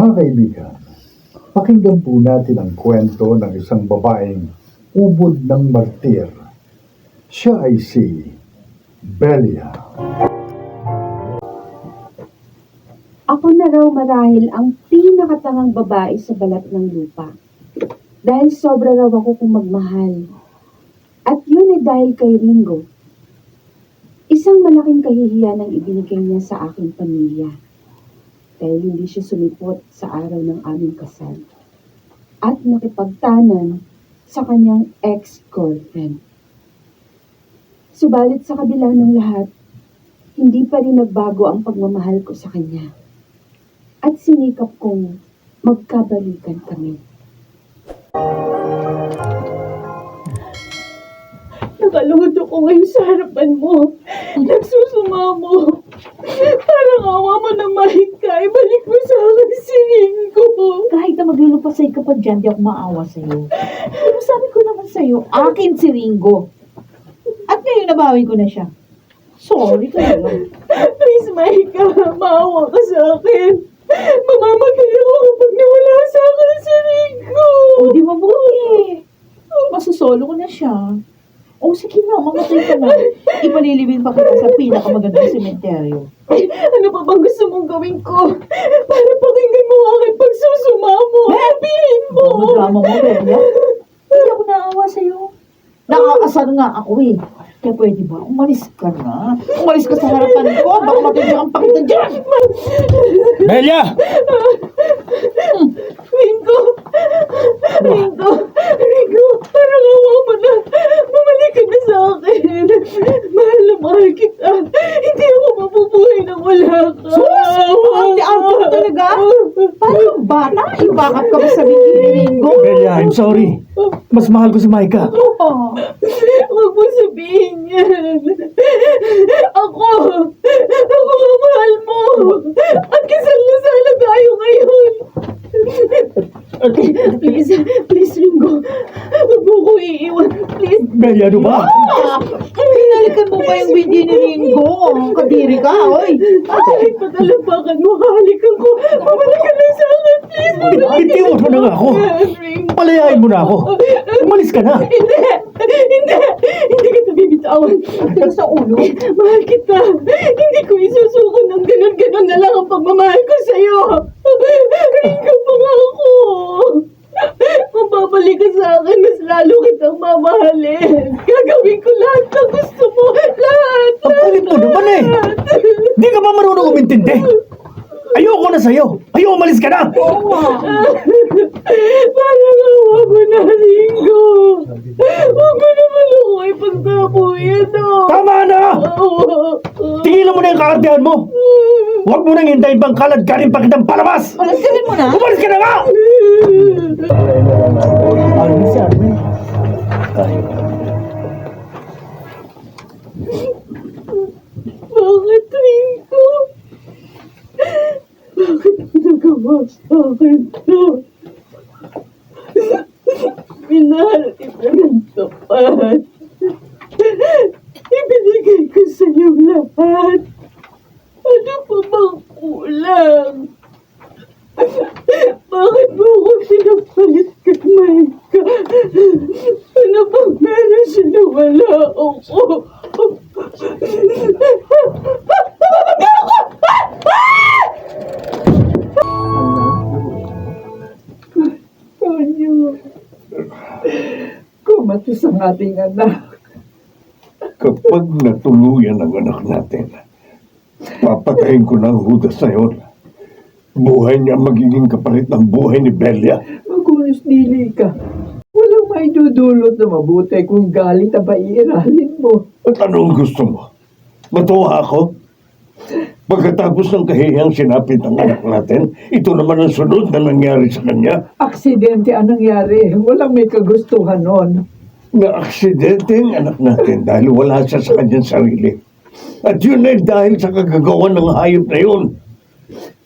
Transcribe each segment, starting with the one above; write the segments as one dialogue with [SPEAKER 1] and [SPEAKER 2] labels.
[SPEAKER 1] Mga kaibigan, pakinggan po natin ang kwento ng isang babaeng ubod ng martir. Siya ay si Belia.
[SPEAKER 2] Ako na raw marahil ang pinakatangang babae sa balat ng lupa. Dahil sobra raw ako kung magmahal. At yun ay dahil kay Ringo. Isang malaking kahihiyan ang ibinigay niya sa aking pamilya. Dahil hindi siya sumipot sa araw ng aming kasal. At nakipagtanan sa kanyang ex-girlfriend. Subalit sa kabila ng lahat, hindi pa rin nagbago ang pagmamahal ko sa kanya. At sinikap kong magkabalikan kami. Nakalungod ako ngayon sa harapan mo. Nagsusumamo. Parang awa mo na Mahika. Ibalik mo sa akin si Ringo.
[SPEAKER 3] Kahit na maglulupasay ka pa dyan, di ako maawa sa'yo. Pero sabi ko naman sa'yo, akin si Ringo. At ngayon nabawi ko na siya. Sorry ka lang.
[SPEAKER 2] Please, Mahika. Maawa ka sa akin. Mamamatay ako kapag nawala sa akin si Ringo.
[SPEAKER 3] O di mabuti. Masusolo ko na siya. O sige na, mamatay ka na. Ipalilibing pa kita sa pinakamagandang sementeryo.
[SPEAKER 2] Ano pa bang gusto mong gawin ko? Para pakinggan mo ang aking pagsusumamo. Sabihin mo.
[SPEAKER 3] Drama mo, Belia. Hindi ako naawa sa'yo. Nakakasar nga ako eh. Kaya pwede ba, umalis ka na? Umalis ka sa harapan ko. Baka matindi ang pakita dyan.
[SPEAKER 4] Belia!
[SPEAKER 2] Ringo! Ringo! Ringo! Parang awa mo na. Bumalik ka na sa akin. Mahal na mahal kita. Hindi ako mabubuhay nang wala ka.
[SPEAKER 3] Sus! Arte-arte mo talaga? Parang bata. Ibakap ka ba sa binti ni Ringo?
[SPEAKER 4] Belia, I'm sorry. Mas mahal ko si Maika.
[SPEAKER 3] Oo.
[SPEAKER 2] Huwag mo sabihin yan. Ako ang mahal mo. At kasal na sana tayo ngayon. Please, Ringo. Huwag mo ko iiwan. Please.
[SPEAKER 4] Belia, ano ba?
[SPEAKER 3] Hinalikan mo ba yung binti ni Ringo? Kadiri ka, oy.
[SPEAKER 2] Kahit patalampakan mo, halikan ko. Pabalik ka na sa akin, please.
[SPEAKER 4] Itiwan mo na nga ako.
[SPEAKER 2] Ringo.
[SPEAKER 4] Palayain mo na ako. Umalis ka na.
[SPEAKER 2] Hindi kita bibitawan.
[SPEAKER 3] Sa ulo.
[SPEAKER 2] Mahal kita. Hindi ko isusuko ng ganun-ganun na lang ang pagmamahal ko sa'yo. Ringo pa nga ako. Kung babalik ka sa akin, mas lalo kitang mamahalin. Gagawin ko lahat na gusto mo. Lahat.
[SPEAKER 4] Ang kulit mo naman eh. Di ka ba marunong umintindi? Ayoko na sa'yo. Ayaw, umalis ka na.
[SPEAKER 2] Parang awa mo na, Ringo. Huwag mo naman ako ipagtapuyan, no?
[SPEAKER 4] Tama na! Tigilan mo na yung kaartehan mo. Huwag mo nang hintayin pang kalad-karin pa kitang palabas.
[SPEAKER 3] Palasinin mo na.
[SPEAKER 4] Umalis ka na nga! Alvin si Alvin.
[SPEAKER 2] Bakit, Ringo? Bakit mo nagawa sa akin to? Minahal kita ng tapat. Ibinigay ko sa iyo lahat. Ano pa bang kulang? Bakit mo ako pinapalit kay Maika? Ano bang meron siya na wala ako? Tonyo, kumatis ang ating anak.
[SPEAKER 1] Kapag natuluyan ang anak natin, papatayin ko ng Judas na yun. Buhay niya magiging kapalit ng buhay ni Belia.
[SPEAKER 5] Magunos dili ka. Walang may dudulot na mabuti kung galit na ba iiralin mo.
[SPEAKER 1] At anong gusto mo? Matuwa ako? Pagkatapos ng kahiyang sinapit ng anak natin, ito naman ang sunod na nangyari sa kanya.
[SPEAKER 5] Aksidente ang nangyari. Walang may kagustuhan nun.
[SPEAKER 1] Na aksidente ang anak natin dahil wala siya sa kanyang sarili. At yun ay dahil sa kagagawan ng hayop na yun.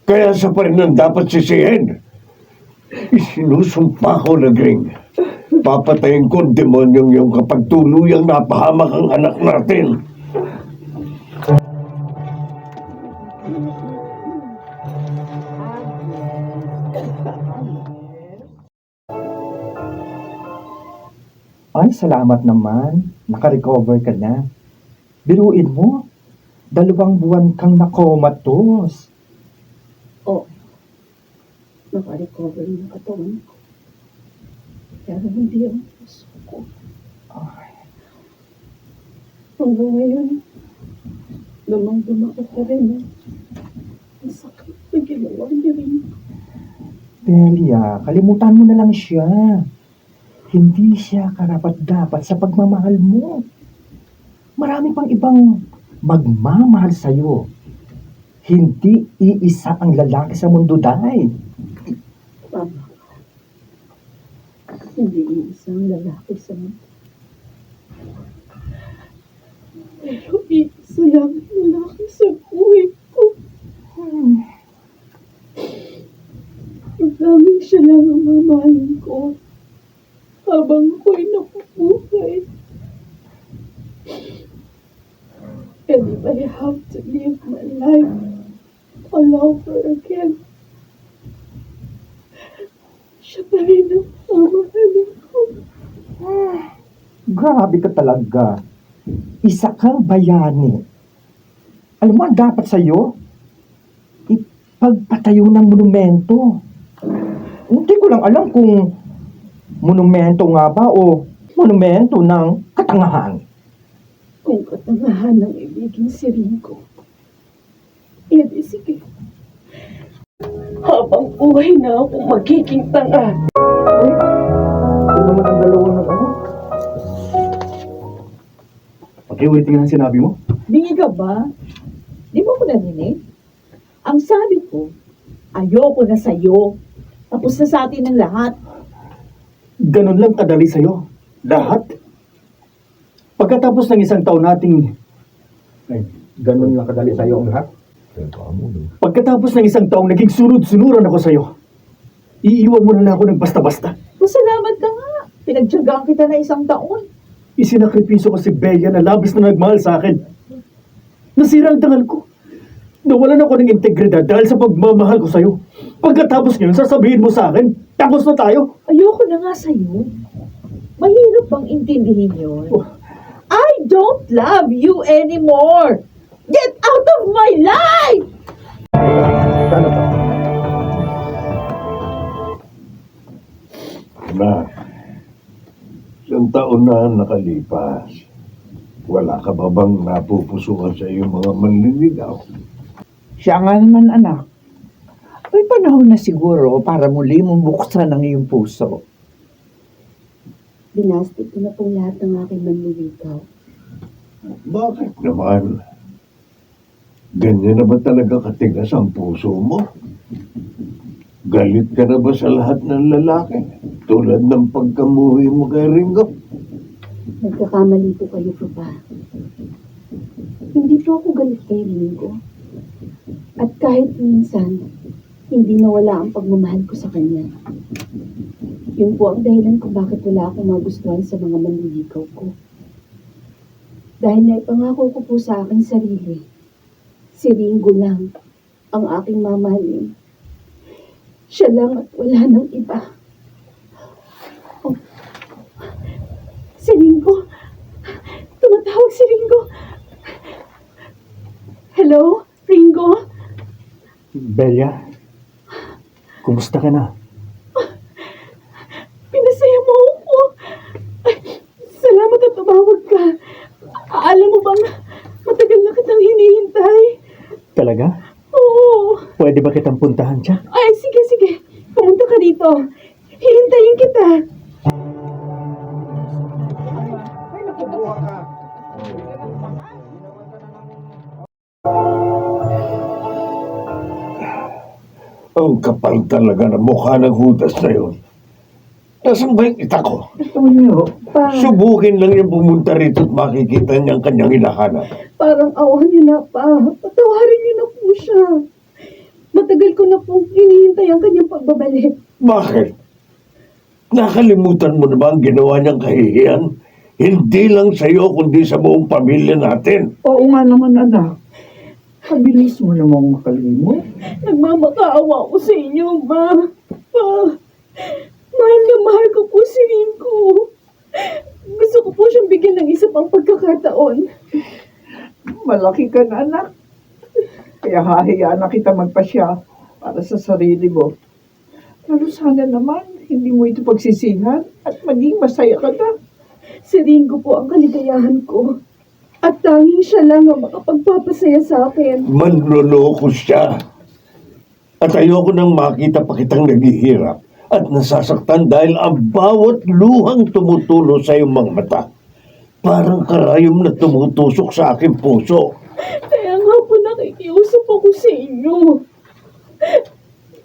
[SPEAKER 1] Kaya sa pa rin ang dapat sisihin. Isinusumpa ko na Gring. Papatayin ko ang demonyong yung kapag tuluyang napahamak ang anak natin.
[SPEAKER 6] Ay, salamat naman. Naka-recover ka na. Biruin mo, 2 buwan kang nakomatos.
[SPEAKER 2] Oh, naka-recover yung katawan ko. Pero hindi ang puso ko. Hanggang ngayon, dumang-duma ko pa rin. Ang sakit na ginawa niya rin.
[SPEAKER 6] Delia, kalimutan mo na lang siya. Hindi siya karapat-dapat sa pagmamahal mo. Marami pang ibang magmamahal sa'yo. Hindi iisa ang lalaki sa mundo, Day.
[SPEAKER 2] Tama ka. Hindi yung isang lalaki sa mundo. Pero isa lang ang lalaki sa buhay ko. Ang daming siya lang ang mamahalin ko habang ako'y napupuhay. And if I have to live my life all over again, siya pa rin ang mamahalin ko.
[SPEAKER 6] Grabe ka talaga. Isa kang bayani. Alam mo, ang dapat sa'yo, ipagpatayo ng monumento. Hindi ko lang alam kung monumento nga ba o monumento ng katangahan.
[SPEAKER 2] Kung katangahan ng ibigin si Ringo, edi sige. Habang buhay na ako magiging tanga.
[SPEAKER 6] Ano naman ang dalawang ng ano?
[SPEAKER 4] Pakiulitin nga ang sinabi mo.
[SPEAKER 3] Bingi ka ba? Di mo ko narinig? Ang sabi ko, ayoko na sa'yo. Tapos na sa atin ang lahat.
[SPEAKER 4] Ganun lang kadali sa'yo. Lahat. Pagkatapos ng 1 taon nating... Ay, ganun lang kadali sa'yo ang lahat. Pagkatapos ng 1 taong naging sunod-sunuran ako sa'yo, iiwan mo na lang ako ng basta-basta.
[SPEAKER 3] Masalamat ka nga. Pinagtyagaan kita na 1 taon.
[SPEAKER 4] Isinakripiso ko si Bella na labis na nagmahal sa akin. Nasira ang tangal ko. Nawalan ako ng integridad dahil sa pagmamahal ko sa'yo. Pagkatapos ngayon, sasabihin mo sa akin, tapos na tayo.
[SPEAKER 3] Ayoko na nga sa'yo. Mahirap bang intindihin yun?
[SPEAKER 4] Oh.
[SPEAKER 3] I don't love you anymore! Get out of my life!
[SPEAKER 4] Ano ba?
[SPEAKER 1] Na, 1 taon na nakalipas. Wala ka ba bang napupusukan sa iyong mga manliligaw?
[SPEAKER 5] Siya nga naman, anak. May panahon na siguro para muli mong buksan ang iyong puso.
[SPEAKER 2] Binastik ko na pong lahat ng aking manliligaw.
[SPEAKER 1] Bakit naman? Ganyan na ba talaga katigas ang puso mo? Galit ka na ba sa lahat ng lalaki? Tulad ng pagkamuhi mo kay Ringo?
[SPEAKER 2] Nagkakamali po kayo, Papa. Hindi po ako galit kay Ringo. At kahit minsan, hindi nawala ang pagmamahal ko sa kanya. Yun po ang dahilan kung bakit wala akong magustuhan sa mga manliligaw ko. Dahil naipangako ko po sa aking sarili, si Ringo lang ang aking mamahalin. Siya lang at wala nang iba. Oh. Si Ringo! Tumatawag si Ringo! Hello? Ringo?
[SPEAKER 4] Bella, kumusta ka na?
[SPEAKER 2] Pinasaya mo ako. Ay, salamat at tumawag ka. Alam mo bang matagal na kitang hinihintay?
[SPEAKER 4] Talaga?
[SPEAKER 2] Oo.
[SPEAKER 4] Pwede ba kitang puntahan siya?
[SPEAKER 2] Ay, sige. Pumunta ka dito. Hihintayin kita.
[SPEAKER 1] Ang kapal talaga ng mukha ng hudas na yun. Nasaan ba yung ita ko?
[SPEAKER 5] Tonyo,
[SPEAKER 1] Subukin lang yung pumunta rito at makikita niya ang kanyang hinahanap.
[SPEAKER 2] Parang awan niyo na pa. Patawarin niyo na po siya. Matagal ko na po hinihintay ang kanyang pagbabalik.
[SPEAKER 1] Bakit? Nakalimutan mo na ba ang ginawa niyang kahihiyan? Hindi lang sa iyo, kundi sa buong pamilya natin.
[SPEAKER 5] oo nga naman, anak. Kabilis mo namang makalimot.
[SPEAKER 2] Nagmamakaawa ko sa inyo, Ma. Pa, mahal na mahal ko po si Ringo. pang pagkakataon.
[SPEAKER 5] Malaki ka na, anak. Kaya hahayaan na kita magpasya para sa sarili mo. Pero sana naman, hindi mo ito pagsisihan at maging masaya ka na.
[SPEAKER 2] Si Ringo po ang kaligayahan ko. At tanging siya lang ang makapagpapasaya sa akin.
[SPEAKER 1] Manloloko siya. At ayoko nang makita pa kitang naghihirap at nasasaktan dahil ang bawat luhang tumutulo sa iyong mga mata. Parang karayom na tumutusok sa aking puso.
[SPEAKER 2] Kaya nga po nakikiusap ako sa inyo.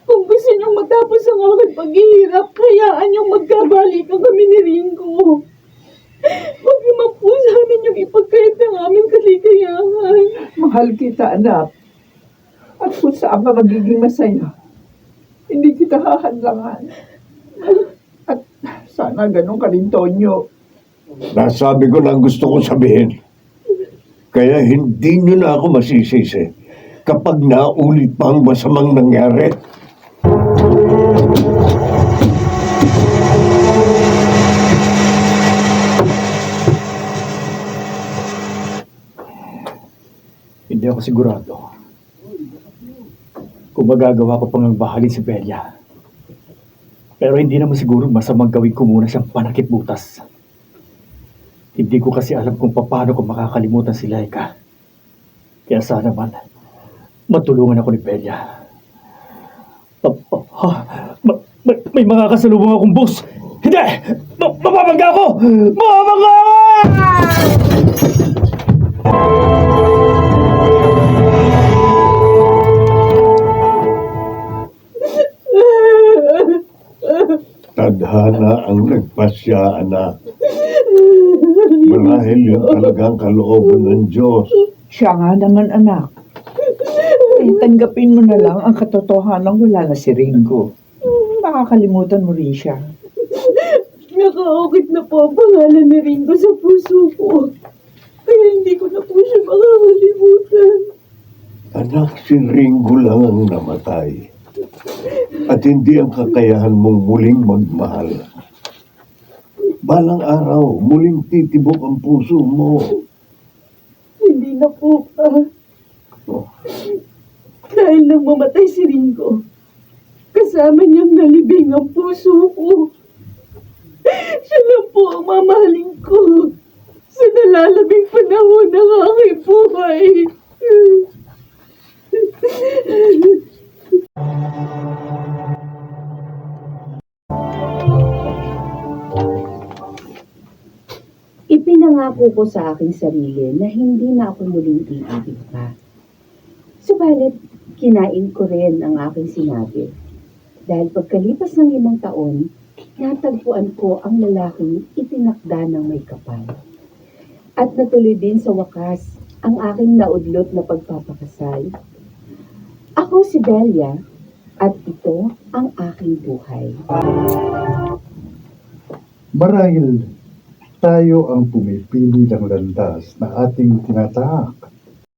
[SPEAKER 2] Kung gusto niyong matapos ang aking paghihirap, hayaan niyong magkabalikan kami ni Ringo. Huwag naman po sa amin yung ipagkait ng aming kaligayahan.
[SPEAKER 5] Mahal kita, anak. At kung saan ka magiging masaya, hindi kita hahadlangan. At sana ganun ka rin, Tonyo.
[SPEAKER 1] Nasabi ko na ang gusto kong sabihin. Kaya hindi nyo na ako masisisi kapag naulit pa ang masamang nangyari.
[SPEAKER 4] Hindi ako sigurado kung magagawa ko pang bahalin si Belia. Pero hindi naman siguro masamang gawin ko muna siyang panakip butas. Hindi ko kasi alam kung paano ko makakalimutan si Laika. Kaya sana man, matulungan ako ni Belia. May mga kasalubong akong boss. Hindi! Mapapangga ako! Mapapangga ako!
[SPEAKER 1] Tadhana ang nagpasya, anak. Marahil yun talagang kalooban ng Diyos.
[SPEAKER 5] Siya nga naman, anak. Eh, tanggapin mo na lang ang katotohanan wala na si Ringo. Makakalimutan mo rin siya.
[SPEAKER 2] Nakaukit na po ang pangalan ni Ringo sa puso ko. Kaya hindi ko na po siya makakalimutan.
[SPEAKER 1] Anak, si Ringo lang ang namatay. At hindi ang kakayahan mong muling magmahal. Balang araw, muling titibok ang puso mo.
[SPEAKER 2] Hindi na po pa.
[SPEAKER 1] Oh,
[SPEAKER 2] Dahil nang mamatay si Ringo, kasama niyang nalibing ang puso ko. Siya lang po ang mamahalin ko sa nalalabing panahon ng aking buhay. Ipinangako ko sa aking sarili na hindi na ako muling iibig pa. Subalit, kinain ko rin ang aking sinabi. Dahil pagkalipas ng 5 taon, natagpuan ko ang lalaking itinakda ng may kapal. At natuloy din sa wakas ang aking naudlot na pagpapakasal. Ako si Belia at ito ang aking buhay.
[SPEAKER 7] Marahil tayo ang pumipili ng landas na ating tinatahak.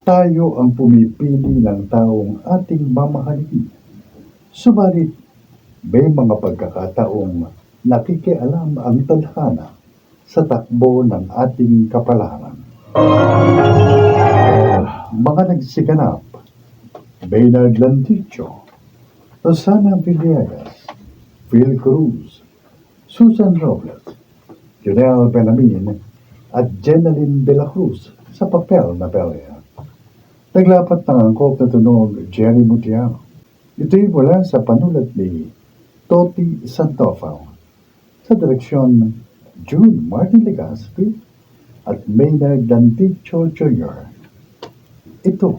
[SPEAKER 7] Tayo ang pumipili ng taong ating mamahalin. Subalit, may mga pagkakataong nakikialam ang tadhana sa takbo ng ating kapalaran. Mga nagsiganap, Baynard Landicho, Rosana Villegas, Phil Cruz, Susan Robles, Junel Benamin at Jenaline de la Cruz sa papel na Belia. Naglapat ng angkop na tunog Jerry Mutiao. Ito'y mula sa panulat ni Toti Santofao sa direksyon June Martin Legaspi at Maynard Landicho Jr. Ito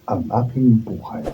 [SPEAKER 7] ang aking buhay.